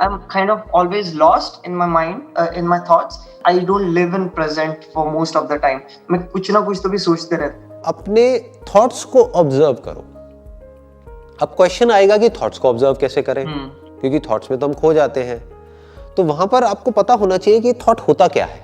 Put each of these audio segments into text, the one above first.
I'm kind of always lost in my mind, in my thoughts. I don't live in present for most of the time. मैं कुछ ना कुछ तो भी सोचते रहता हूँ. अपने थॉट्स को ऑब्जर्व करो. अब क्वेश्चन आएगा कि थॉट्स को ऑब्जर्व कैसे करें, क्योंकि थॉट्स में तो हम खो जाते हैं. तो वहां पर आपको पता होना चाहिए कि थॉट होता क्या है.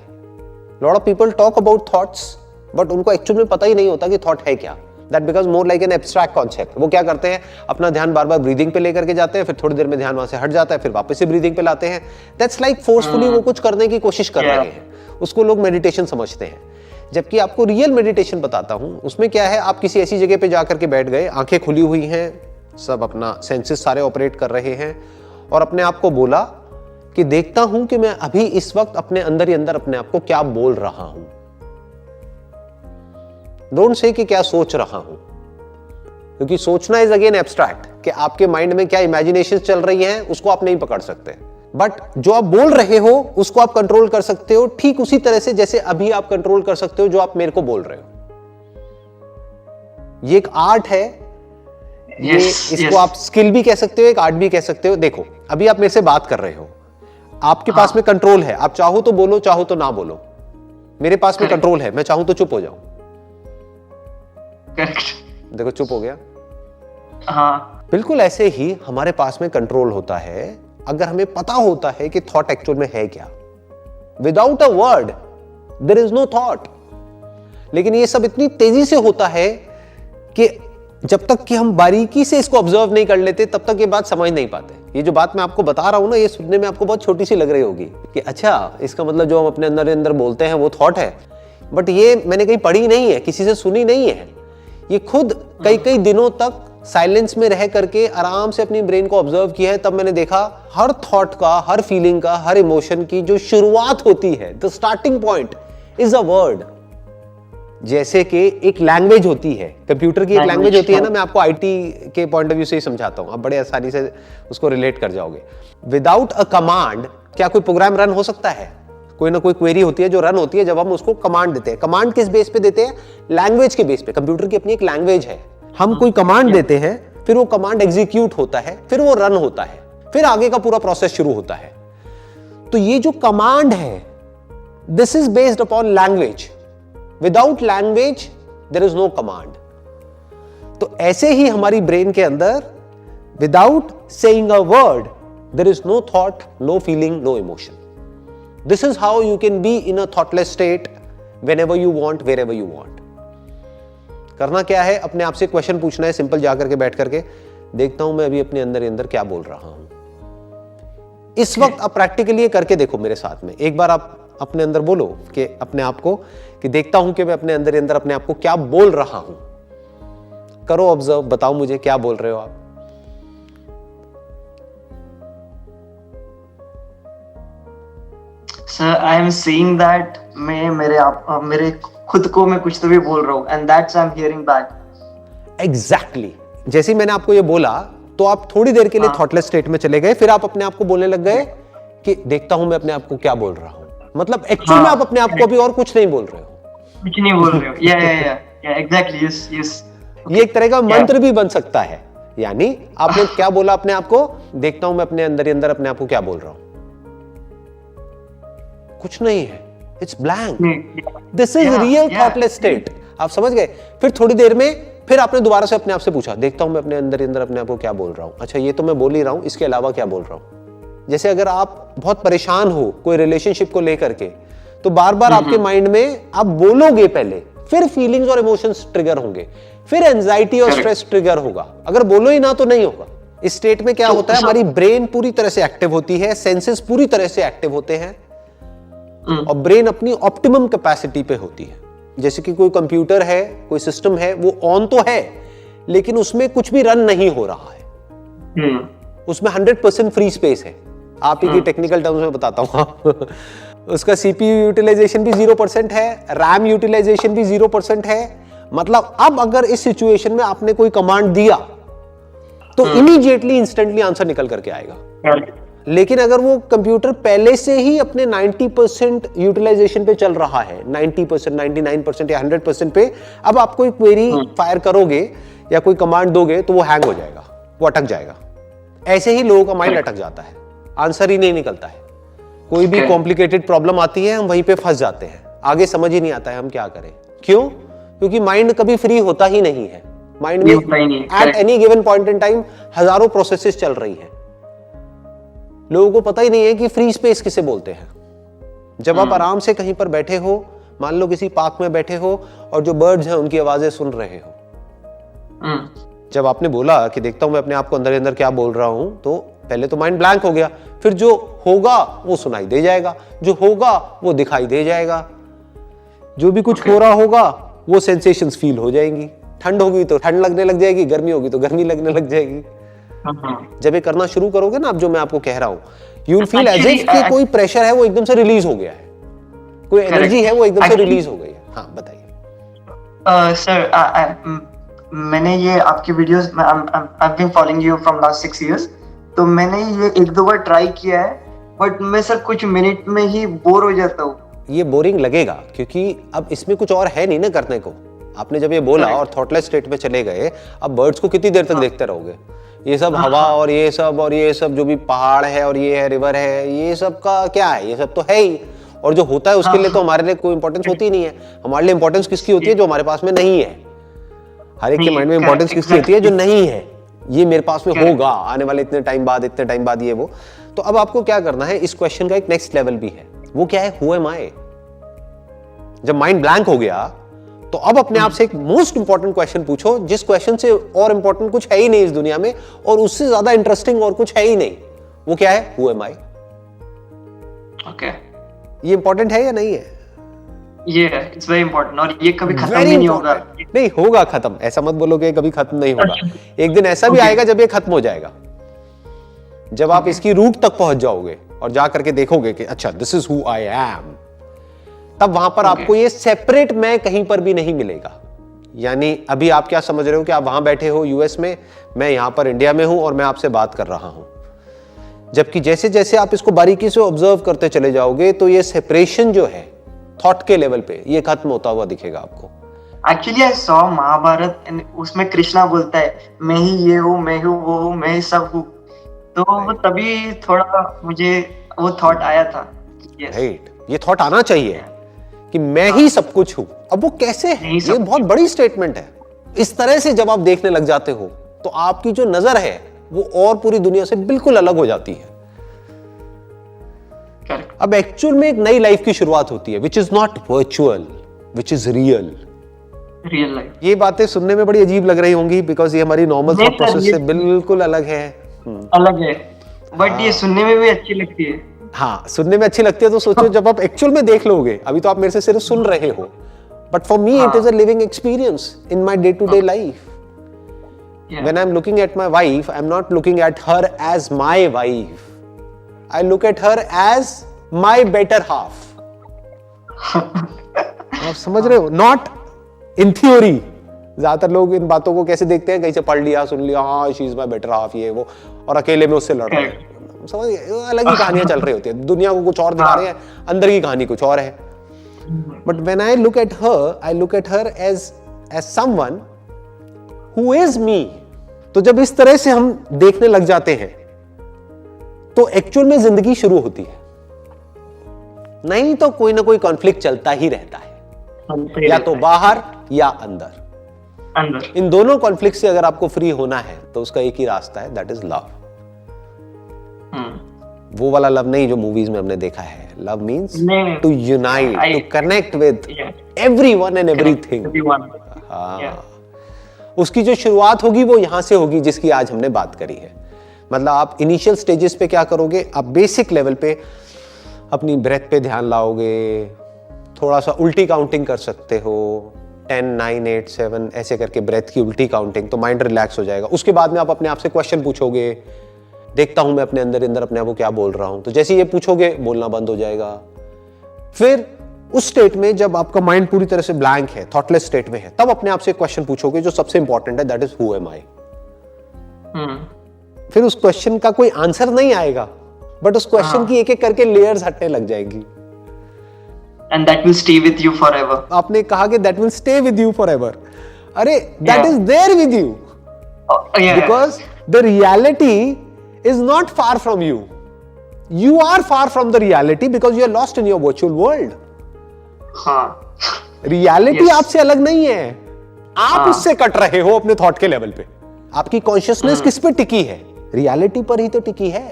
Lot of people talk about thoughts, but उनको एक्चुअली में पता ही नहीं होता कि थॉट है क्या. That because more like an abstract concept. वो क्या करते हैं, अपना ध्यान बार बार ब्रीदिंग पे लेकर के जाते हैं, फिर थोड़ी देर में ध्यान वहां से हट जाता है, फिर वापस से ब्रीदिंग पे लाते हैं. दैट्स लाइक फोर्सफुली वो कुछ करने की कोशिश कर रहे हैं. उसको लोग मेडिटेशन समझते हैं. जबकि आपको रियल मेडिटेशन बताता हूं, उसमें क्या है, आप किसी ऐसी जगह पे जाकर के बैठ गए, आंखें खुली हुई हैं, सब अपना सेंसेस सारे ऑपरेट कर रहे हैं, और अपने आप को बोला कि देखता हूं कि मैं अभी इस वक्त अपने अंदर ही अंदर अपने आप को क्या बोल रहा हूं. डोंट से कि क्या सोच रहा हूं, क्योंकि सोचना इज अगेन एब्स्ट्रैक्ट, कि आपके माइंड में क्या इमेजिनेशन चल रही है उसको आप नहीं पकड़ सकते. बट जो आप बोल रहे हो उसको आप कंट्रोल कर सकते हो, ठीक उसी तरह से जैसे अभी आप कंट्रोल कर सकते हो जो आप मेरे को बोल रहे हो. ये एक आर्ट है. इसको आप स्किल भी कह सकते हो, एक आर्ट भी कह सकते हो. देखो, अभी आप मेरे से बात कर रहे हो, आपके पास में कंट्रोल है. आप चाहो तो बोलो, चाहो तो ना बोलो. मेरे पास में कंट्रोल है, मैं चाहूं तो चुप हो जाऊं. देखो, चुप हो गया. हाँ, बिल्कुल ऐसे ही हमारे पास में कंट्रोल होता है अगर हमें पता होता है कि थॉट एक्चुअल में है क्या. Without a word there is no thought. लेकिन ये सब इतनी तेजी से होता है कि जब तक कि हम बारीकी से इसको ऑब्जर्व नहीं कर लेते तब तक ये बात समझ नहीं पाते. ये जो बात मैं आपको बता रहा हूं ना, ये सुनने में आपको बहुत छोटी सी लग रही होगी कि अच्छा, इसका मतलब जो हम अपने अंदर बोलते हैं वो थॉट है. बट ये मैंने कहीं पढ़ी नहीं है, किसी से सुनी नहीं है. ये खुद कई दिनों तक साइलेंस में रह करके आराम से अपनी ब्रेन को ऑब्जर्व किया है. तब मैंने देखा हर थॉट का, हर फीलिंग का, हर इमोशन की जो शुरुआत होती है, the starting point is a word. जैसे कि एक लैंग्वेज होती है, कंप्यूटर की एक लैंग्वेज होती है ना. मैं आपको आईटी के पॉइंट ऑफ व्यू से ही समझाता हूं, आप बड़े आसानी से उसको रिलेट कर जाओगे. विदाउट अ कमांड क्या कोई प्रोग्राम रन हो सकता है? कोई ना कोई क्वेरी होती है जो रन होती है जब हम उसको कमांड देते हैं. कमांड किस बेस पे देते हैं? लैंग्वेज के बेस पे. कंप्यूटर की अपनी एक लैंग्वेज है. हम कोई कमांड देते हैं, फिर वो कमांड एग्जीक्यूट होता है, फिर वो रन होता है, फिर आगे का पूरा प्रोसेस शुरू होता है. तो ये जो कमांड है, this is based upon language. Without language there is no command. तो ऐसे ही हमारी ब्रेन के अंदर without saying a word there is no thought, no feeling, no emotion. This is how you can be in a thoughtless state whenever you want, wherever you want. करना क्या है, अपने आप से क्वेश्चन पूछना है, सिंपल जाकर के बैठ करके, देखता हूं मैं अभी अपने अंदर क्या बोल रहा हूं. इस वक्त आप प्रैक्टिकली करके देखो मेरे साथ में. एक बार आप अपने अंदर बोलो कि अपने आप को, कि देखता हूं कि मैं अपने अंदर अपने आप को क्या बोल रहा हूं. करो ऑब्जर्व, बताओ मुझे क्या बोल रहे हो आप. Sir, I am saying that मैं मेरे खुद को मैं कुछ तो भी बोल रहा हूँ, and that's I'm hearing back. Exactly. जैसे मैंने आपको ये बोला तो आप थोड़ी देर के लिए थॉटलेस स्टेट में चले गए, फिर आप अपने आप को बोलने लग गए कि देखता हूं मैं अपने आप को क्या बोल रहा हूं. मतलब एक्चुअली में आप अपने आप को अभी और कुछ नहीं बोल रहे हो. कुछ नहीं बोल रहे हो. Yeah, exactly. Yes. ये एक तरह का मंत्र भी बन सकता है. यानी आपने क्या बोला अपने आप को, देखता हूं मैं अपने अंदर अपने आप को क्या बोल रहा हूं. कुछ नहीं है. It's blank. This is real thoughtless state. आप समझ गए. फिर थोड़ी देर में फिर आपने दोबारा से अपने आप से पूछा, देखता हूं मैं अपने अंदर अपने आप को क्या बोल रहा हूं. अच्छा, ये तो मैं बोल ही रहा हूं, इसके अलावा क्या बोल रहा हूं. जैसे अगर आप बहुत परेशान हो कोई रिलेशनशिप को लेकर के, तो बार बार आपके माइंड में आप बोलोगे पहले, फिर फीलिंग्स और इमोशंस ट्रिगर होंगे, फिर एंजाइटी और स्ट्रेस ट्रिगर होगा. अगर बोलो ही ना तो नहीं होगा. इस स्टेट में क्या होता है, हमारी ब्रेन पूरी तरह से एक्टिव होती है, सेंसेस पूरी तरह से एक्टिव होते हैं, और ब्रेन अपनी ऑप्टिमम कैपेसिटी पे होती है. जैसे कि कोई कंप्यूटर है, कोई सिस्टम है, वो ऑन तो है लेकिन उसमें कुछ भी रन नहीं हो रहा है. उसमें 100% फ्री स्पेस है. आप ही की टेक्निकल टर्म्स में बताता हूं. उसका सीपीयू यूटिलाइजेशन भी 0% है, रैम यूटिलाइजेशन भी 0% है. मतलब अब अगर इस सिचुएशन में आपने कोई कमांड दिया तो इमीडिएटली इंस्टेंटली आंसर निकल करके आएगा. लेकिन अगर वो कंप्यूटर पहले से ही अपने 90% यूटिलाइजेशन पे चल रहा है, 90%, 99% या 100% पे, अब आप कोई क्वेरी फायर करोगे या कोई कमांड दोगे तो वो हैंग हो जाएगा, वो अटक जाएगा. ऐसे ही लोगों का माइंड अटक जाता है. आंसर ही नहीं निकलता है। कोई भी कॉम्प्लिकेटेड प्रॉब्लम आती है, हम वहीं पे फंस जाते हैं, आगे समझ ही नहीं आता है हम क्या करें। क्यों? क्योंकि माइंड कभी फ्री होता ही नहीं है। माइंड में at any given point in time हजारों प्रोसेसेस चल रही हैं। लोगों को पता ही नहीं है कि फ्री स्पेस किसे बोलते हैं। जब आप आराम से कहीं पर बैठे हो, मान लो किसी पार्क में बैठे हो और जो बर्ड्स हैं उनकी आवाजें सुन रहे हो, जब आपने बोला कि देखता हूं मैं अपने आप को अंदर अंदर क्या बोल रहा हूं, तो पहले तो माइंड ब्लैंक हो गया, फिर जो होगा वो सुनाई दे जाएगा, जो होगा वो दिखाई दे जाएगा, जो भी कुछ हो रहा होगा वो सेंसेशंस फील हो जाएंगी। ठंड होगी तो ठंड लगने लग जाएगी, गर्मी होगी तो गर्मी लगने लग जाएगी। जब ये करना शुरू करोगे ना, अब जो मैं आपको कह रहा हूं, you will feel as if कि कोई प्रेशर है वो एकदम से रिलीज हो गया है, कोई एनर्जी है वो एकदम से रिलीज हो गई है। हाँ बताइए। सर, मैंने ये आपकी videos, I have been following you from last 6 years, तो मैंने ये 1-2 बार ट्राई किया है, बट मैं सर कुछ मिनट में ही बोर हो जाता हूँ। ये बोरिंग लगेगा क्योंकि अब इसमें कुछ और है नहीं ना करने को। आपने जब ये बोला और थॉटलेस स्टेट में चले गए, अब बर्ड्स को कितनी देर तक देखते रहोगे? ये सब हवा और ये सब जो भी पहाड़ है और ये है रिवर है, ये सब का क्या है? ये सब तो है ही, और जो होता है उसके लिए तो हमारे लिए कोई इंपॉर्टेंस होती ही नहीं है। हमारे लिए इंपॉर्टेंस किसकी होती है? जो हमारे पास में नहीं है। हर एक के माइंड में इंपॉर्टेंस किसकी होती है? जो नहीं है, ये मेरे पास में होगा आने वाले इतने टाइम बाद ये वो। तो अब आपको क्या करना है, इस क्वेश्चन का एक नेक्स्ट लेवल भी है। वो क्या है? हु एम आई। जब माइंड ब्लैंक हो गया तो अब अपने आप से एक मोस्ट इंपॉर्टेंट क्वेश्चन पूछो, जिस क्वेश्चन से और इंपॉर्टेंट कुछ है ही नहीं इस दुनिया में, और उससे ज्यादा इंटरेस्टिंग और कुछ है ही नहीं। वो क्या है? Who am I. ओके, ये इंपॉर्टेंट है या नहीं है? ये इट्स वेरी इंपॉर्टेंट, और ये कभी खत्म भी नहीं होगा। नहीं होगा खत्म, ऐसा मत बोलो कि कभी खत्म नहीं होगा। एक दिन ऐसा भी आएगा जब ये खत्म हो जाएगा, जब आप इसकी रूट तक पहुंच जाओगे और जा करके देखोगे कि अच्छा this is who I am, तब वहां पर आपको ये सेपरेट मैं कहीं पर भी नहीं मिलेगा। यानी अभी आप क्या समझ रहे हो कि आप वहां बैठे हो यूएस में, मैं यहां पर इंडिया में हूं और मैं आपसे बात कर रहा हूं। जबकि जैसे जैसे आप इसको बारीकी से ऑब्जर्व करते चले जाओगे तो ये सेपरेशन जो है थॉट के लेवल पे, ये खत्म होता हुआ दिखेगा आपको। एक्चुअली आई सॉ महाभारत, उसमें कृष्णा बोलता है मैं ही ये हूँ, मैं हूँ वो हूँ, मैं ही सब हूँ। तो वो तभी थोड़ा मुझे वो थॉट आया था। राइट, ये थॉट आना चाहिए कि मैं ही सब कुछ हूं। अब वो कैसे है? ये बहुत बड़ी स्टेटमेंट है। इस तरह से जब आप देखने लग जाते हो तो आपकी जो नजर है वो और पूरी दुनिया से बिल्कुल अलग हो जाती है। अब एक्चुअल में एक नई लाइफ की शुरुआत होती है, which is not virtual, which is real life. ये बातें सुनने में बड़ी अजीब लग रही होंगी बिकॉज ये हमारी नॉर्मल थॉट प्रोसेस से बिल्कुल अलग है। बट ये सुनने में भी अच्छी लगती है। हाँ, सुनने में अच्छी लगती है। तो सोचो जब आप एक्चुअल में देख लोगे, अभी तो आप मेरे से सिर्फ सुन रहे हो, but for me it is a living experience in my day to day life. When I'm looking at my wife, I'm not looking at her as my wife. I look at her as my better half. आप समझ रहे हो? Not in theory. ज्यादातर लोग इन बातों को कैसे देखते हैं, कहीं से पढ़ लिया, सुन लिया, हाँ she is my better half, ये वो, और अकेले में उससे लड़ रहे हैं। समझ, अलग ही कहानियां चल रही होती है, दुनिया को कुछ और दिखा रहे हैं, अंदर की कहानी कुछ और है। But when I look at her, I look at her as someone who is me. तो जब इस तरह से हम देखने लग जाते हैं तो एक्चुअल में जिंदगी शुरू होती है। नहीं तो कोई ना कोई कॉन्फ्लिक्ट चलता ही रहता है, या तो बाहर या अंदर। इन दोनों कॉन्फ्लिक्ट से अगर आपको फ्री होना है तो उसका एक ही रास्ता है, दैट इज लव। वो वाला लव नहीं जो मूवीज में हमने देखा है। Love means to unite, to connect with everyone and everything. उसकी जो शुरुआत होगी वो यहां से होगी जिसकी आज हमने बात करी है। मतलब आप इनिशियल स्टेजेस पे क्या करोगे, आप बेसिक लेवल पे अपनी ब्रेथ पे ध्यान लाओगे, थोड़ा सा उल्टी काउंटिंग कर सकते हो, 10 9 8 7 ऐसे करके ब्रेथ की उल्टी काउंटिंग, तो माइंड रिलैक्स हो जाएगा। उसके बाद में आप अपने आप से क्वेश्चन पूछोगे, देखता हूं मैं अपने अंदर अपने आप को क्या बोल रहा हूं, तो जैसे ये पूछोगे बोलना बंद हो जाएगा। फिर उस स्टेट में जब आपका माइंड पूरी तरह से ब्लैंक है, थॉटलेस स्टेट में है, तब अपने आप से क्वेश्चन पूछोगे जो सबसे इंपॉर्टेंट है, दैट इज हु एम आई। फिर उस क्वेश्चन का कोई आंसर नहीं आएगा, बट उस क्वेश्चन की एक एक करके लेयर्स हटने लग जाएंगी। And that will stay with you forever. आपने कहा कि that will stay with you forever. अरे that is there with you. Because the reality is not far from you. You are far from the reality because you are lost in your virtual world. हाँ. Reality Yes. आपसे अलग नहीं है, आप उससे cut रहे हो अपने थॉट के लेवल पे. आपकी कॉन्शियसनेस किस पे टिकी है? रियलिटी पर ही तो टिकी है.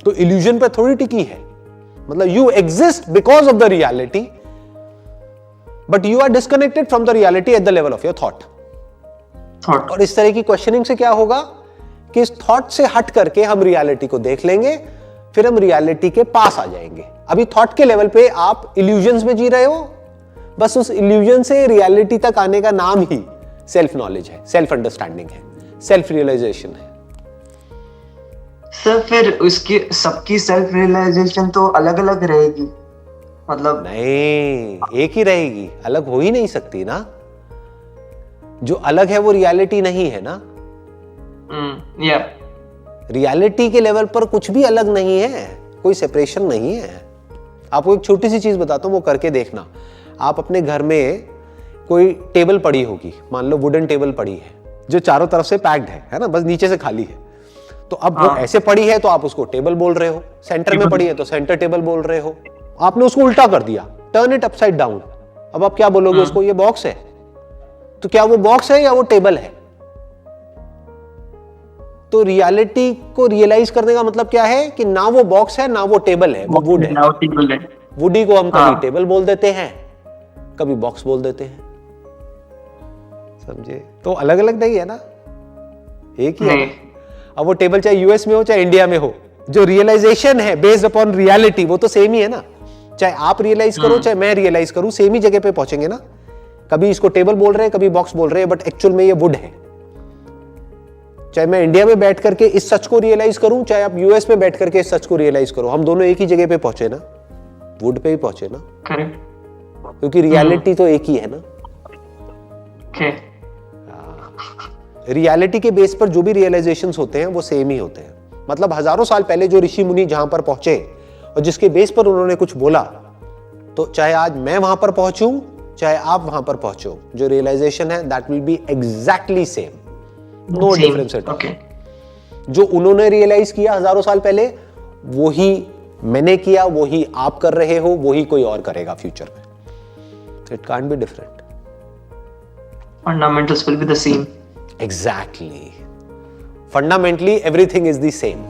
तो इल्यूजन पे थोड़ी टिकी है. मतलब you exist because of the reality, but you are disconnected from the reality at the level of your thought. और इस तरह की क्वेश्चनिंग से क्या होगा कि इस थॉट से हट करके हम रियलिटी को देख लेंगे, फिर हम रियलिटी के पास आ जाएंगे. अभी थॉट के लेवल पे आप इल्यूजन्स में जी रहे हो, बस उस इल्यूजन से रियलिटी तक आने का नाम ही सेल्फ नॉलेज है, सेल्फ अंडरस्टैंडिंग है, सेल्फ रियलाइजेशन है. सर फिर उसकी सबकी सेल्फ रियलाइजेशन तो अलग अलग रहेगी, मतलब नहीं, एक ही रहेगी, अलग हो ही नहीं सकती ना. जो अलग है वो रियलिटी नहीं है ना. या रियलिटी के लेवल पर कुछ भी अलग नहीं है, कोई सेपरेशन नहीं है. आपको एक छोटी सी चीज बताता हूं, वो करके देखना. आप अपने घर में कोई टेबल पड़ी होगी, मान लो वुडन टेबल पड़ी है जो चारों तरफ से पैक्ड है ना, बस नीचे से खाली है. तो अब वो ऐसे पड़ी है तो आप उसको टेबल बोल रहे हो, सेंटर में पड़ी है तो सेंटर टेबल बोल रहे हो. आपने उसको उल्टा कर दिया, टर्न इट अपसाइड डाउन. अब आप क्या बोलोगे उसको? ये बॉक्स है. तो क्या वो बॉक्स है या वो टेबल है? तो रियलिटी को रियलाइज करने का मतलब क्या है कि ना वो बॉक्स है ना वो टेबल है, वो वुड है. वुडी को हम कभी टेबल बोल देते हैं, कभी बॉक्स बोल देते हैं. समझे? तो अलग अलग नहीं है ना, एक ही है. अब वो टेबल चाहे यूएस में हो चाहे इंडिया में हो, जो रियलाइजेशन है बेस्ड अपॉन रियलिटी वो तो सेम ही है ना. चाहे आप रियलाइज करो चाहे मैं रियलाइज करूं, सेम ही जगह पे पहुंचेंगे ना. कभी इसको टेबल बोल रहे हैं, कभी बॉक्स बोल रहे हैं, बट एक्चुअल में ये वुड है. चाहे मैं इंडिया में बैठ करके इस सच को रियलाइज करूं, चाहे आप यूएस में बैठ करके इस सच को रियलाइज करो, हम दोनों एक ही जगह पे पहुंचे ना, वुड पे ही पहुंचे ना. करेक्ट. क्योंकि रियलिटी तो एक ही है ना. रियलिटी के बेस पर जो भी रियलाइजेशंस होते हैं वो सेम ही होते हैं. मतलब हजारों साल पहले जो ऋषि मुनि जहां पर पहुंचे और जिसके बेस पर उन्होंने कुछ बोला, तो चाहे आज मैं वहां पर पहुंचूं चाहे आप वहां पर पहुंचो, जो रियलाइजेशन है that will be exactly same, no difference at all. जो उन्होंने रियलाइज किया हजारों साल पहले, वही मैंने किया, वही आप कर रहे हो, वही कोई और करेगा फ्यूचर में. It can't be different. Fundamentals will be the same. Exactly. Fundamentally, everything is the same.